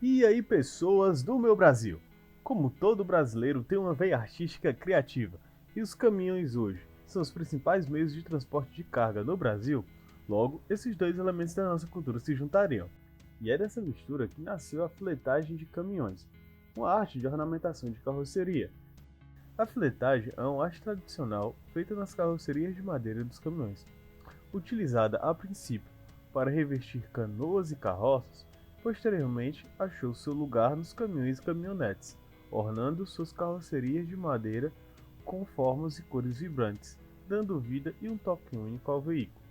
E aí, pessoas do meu Brasil? Como todo brasileiro tem uma veia artística criativa, e os caminhões hoje são os principais meios de transporte de carga no Brasil, logo, esses dois elementos da nossa cultura se juntariam. E é dessa mistura que nasceu a filetagem de caminhões, uma arte de ornamentação de carroceria. A filetagem é uma arte tradicional feita nas carrocerias de madeira dos caminhões, utilizada a princípio para revestir canoas e carroças. Posteriormente achou seu lugar nos caminhões e caminhonetes, ornando suas carrocerias de madeira com formas e cores vibrantes, dando vida e um toque único ao veículo.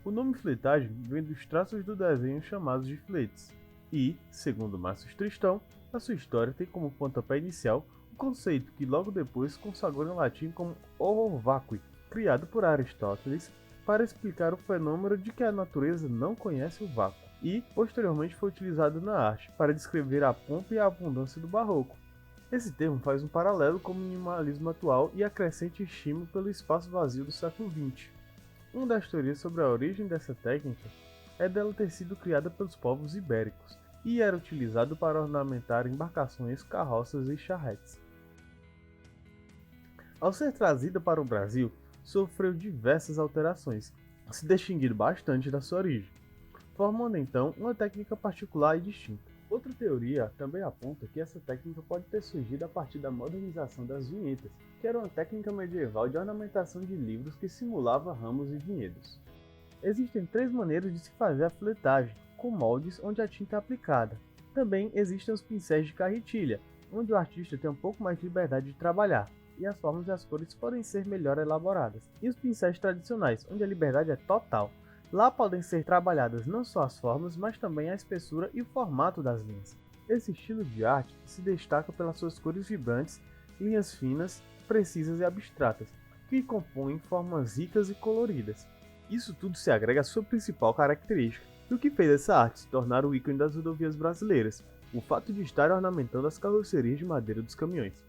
O nome filetagem vem dos traços do desenho chamados de filetes, e, segundo Márcio Tristão, a sua história tem como pontapé inicial o conceito que logo depois consagrou em latim como horror vacui, criado por Aristóteles para explicar o fenômeno de que a natureza não conhece o vácuo, e posteriormente foi utilizado na arte para descrever a pompa e a abundância do barroco. Esse termo faz um paralelo com o minimalismo atual e a crescente estímulo pelo espaço vazio do século XX. Uma das teorias sobre a origem dessa técnica é dela ter sido criada pelos povos ibéricos e era utilizado para ornamentar embarcações, carroças e charretes. Ao ser trazida para o Brasil, sofreu diversas alterações, se distinguindo bastante da sua origem, formando então uma técnica particular e distinta. Outra teoria também aponta que essa técnica pode ter surgido a partir da modernização das vinhetas, que era uma técnica medieval de ornamentação de livros que simulava ramos e vinhedos. Existem três maneiras de se fazer a filetagem, com moldes onde a tinta é aplicada. Também existem os pincéis de carretilha, onde o artista tem um pouco mais de liberdade de trabalhar, e as formas e as cores podem ser melhor elaboradas. E os pincéis tradicionais, onde a liberdade é total. Lá podem ser trabalhadas não só as formas, mas também a espessura e o formato das linhas. Esse estilo de arte se destaca pelas suas cores vibrantes, linhas finas, precisas e abstratas, que compõem formas ricas e coloridas. Isso tudo se agrega à sua principal característica, o que fez essa arte se tornar o ícone das rodovias brasileiras, o fato de estar ornamentando as carrocerias de madeira dos caminhões.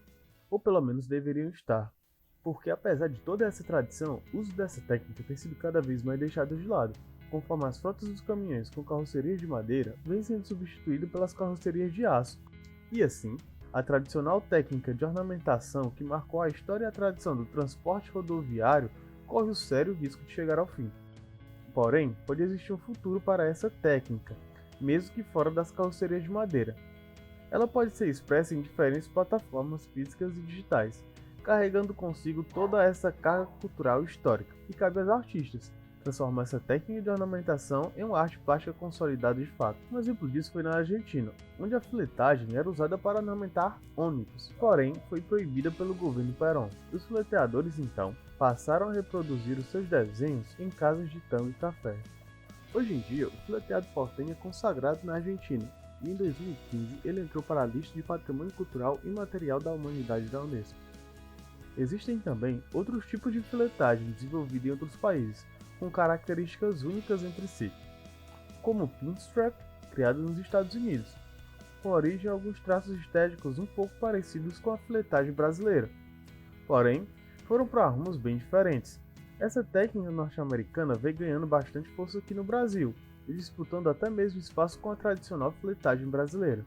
Ou pelo menos deveriam estar, porque apesar de toda essa tradição, o uso dessa técnica tem sido cada vez mais deixado de lado, conforme as frotas dos caminhões com carrocerias de madeira vêm sendo substituídas pelas carrocerias de aço. E assim, a tradicional técnica de ornamentação que marcou a história e a tradição do transporte rodoviário corre o sério risco de chegar ao fim. Porém, pode existir um futuro para essa técnica, mesmo que fora das carrocerias de madeira. Ela pode ser expressa em diferentes plataformas físicas e digitais, carregando consigo toda essa carga cultural e histórica, e cabe aos artistas transformar essa técnica de ornamentação em uma arte plástica consolidada de fato. Um exemplo disso foi na Argentina, onde a filetagem era usada para ornamentar ônibus, porém foi proibida pelo governo Perón. Os fileteadores então passaram a reproduzir os seus desenhos em casas de tango e café. Hoje em dia, o fileteado porteño é consagrado na Argentina, e em 2015 ele entrou para a lista de Patrimônio Cultural Imaterial da Humanidade da Unesco. Existem também outros tipos de filetagem desenvolvidos em outros países, com características únicas entre si, como o pinstrap, criado nos Estados Unidos, com origem em alguns traços estéticos um pouco parecidos com a filetagem brasileira, porém foram para rumos bem diferentes. Essa técnica norte-americana vem ganhando bastante força aqui no Brasil, e disputando até mesmo espaço com a tradicional filetagem brasileira.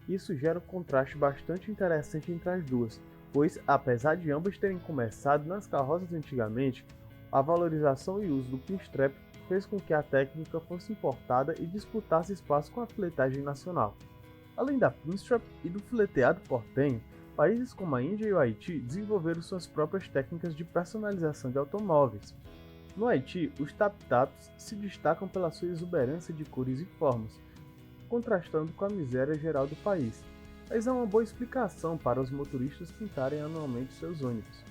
Isso gera um contraste bastante interessante entre as duas, pois, apesar de ambas terem começado nas carroças antigamente, a valorização e uso do pinstrap fez com que a técnica fosse importada e disputasse espaço com a filetagem nacional. Além da pinstrap e do fileteado porteño, países como a Índia e o Haiti desenvolveram suas próprias técnicas de personalização de automóveis. No Haiti, os tap-taps se destacam pela sua exuberância de cores e formas, contrastando com a miséria geral do país, mas há uma boa explicação para os motoristas pintarem anualmente seus ônibus,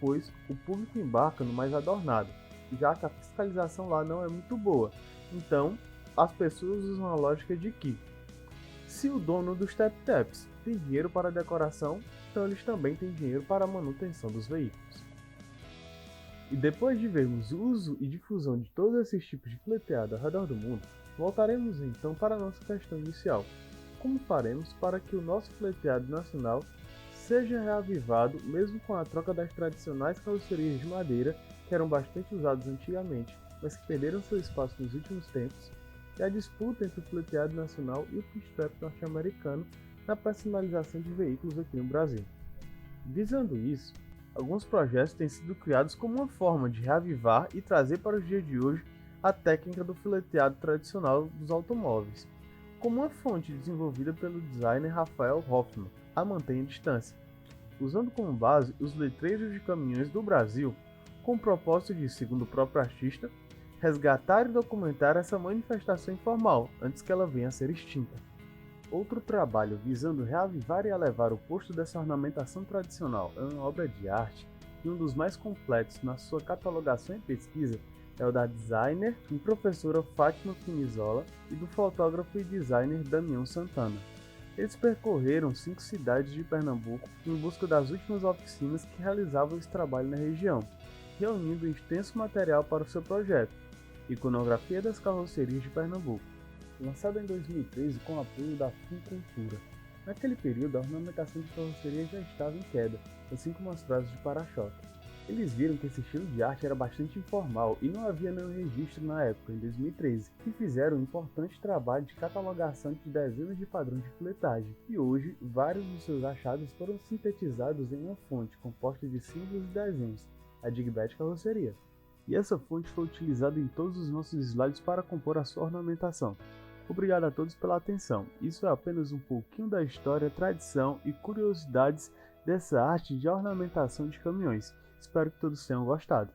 pois o público embarca no mais adornado, já que a fiscalização lá não é muito boa, então as pessoas usam a lógica de que, se o dono dos tap-taps tem dinheiro para a decoração, então eles também têm dinheiro para a manutenção dos veículos. E depois de vermos o uso e difusão de todos esses tipos de fileteado ao redor do mundo, voltaremos então para a nossa questão inicial. Como faremos para que o nosso fileteado nacional seja reavivado mesmo com a troca das tradicionais carrocerias de madeira que eram bastante usadas antigamente, mas que perderam seu espaço nos últimos tempos, e a disputa entre o fileteado nacional e o pitstrap norte-americano na personalização de veículos aqui no Brasil. Visando isso, alguns projetos têm sido criados como uma forma de reavivar e trazer para os dias de hoje a técnica do fileteado tradicional dos automóveis, como uma fonte desenvolvida pelo designer Rafael Hoffman, a Mantenha Distância, usando como base os letreiros de caminhões do Brasil, com o propósito de, segundo o próprio artista, resgatar e documentar essa manifestação informal antes que ela venha a ser extinta. Outro trabalho visando reavivar e elevar o posto dessa ornamentação tradicional é uma obra de arte e um dos mais completos na sua catalogação e pesquisa é o da designer e professora Fátima Finizola e do fotógrafo e designer Damião Santana. Eles percorreram 5 cidades de Pernambuco em busca das últimas oficinas que realizavam esse trabalho na região, reunindo um extenso material para o seu projeto, Iconografia das Carrocerias de Pernambuco, lançado em 2013 com o apoio da Funcultura. Naquele período, a ornamentação de carrocerias já estava em queda, assim como as frases de para-choque. Eles viram que esse estilo de arte era bastante informal e não havia nenhum registro na época, em 2013, e fizeram um importante trabalho de catalogação de dezenas de padrões de filetagem, e hoje vários dos seus achados foram sintetizados em uma fonte composta de símbolos e desenhos, a Digbet Carroceria. E essa fonte foi utilizada em todos os nossos slides para compor a sua ornamentação. Obrigado a todos pela atenção. Isso é apenas um pouquinho da história, tradição e curiosidades dessa arte de ornamentação de caminhões. Espero que todos tenham gostado.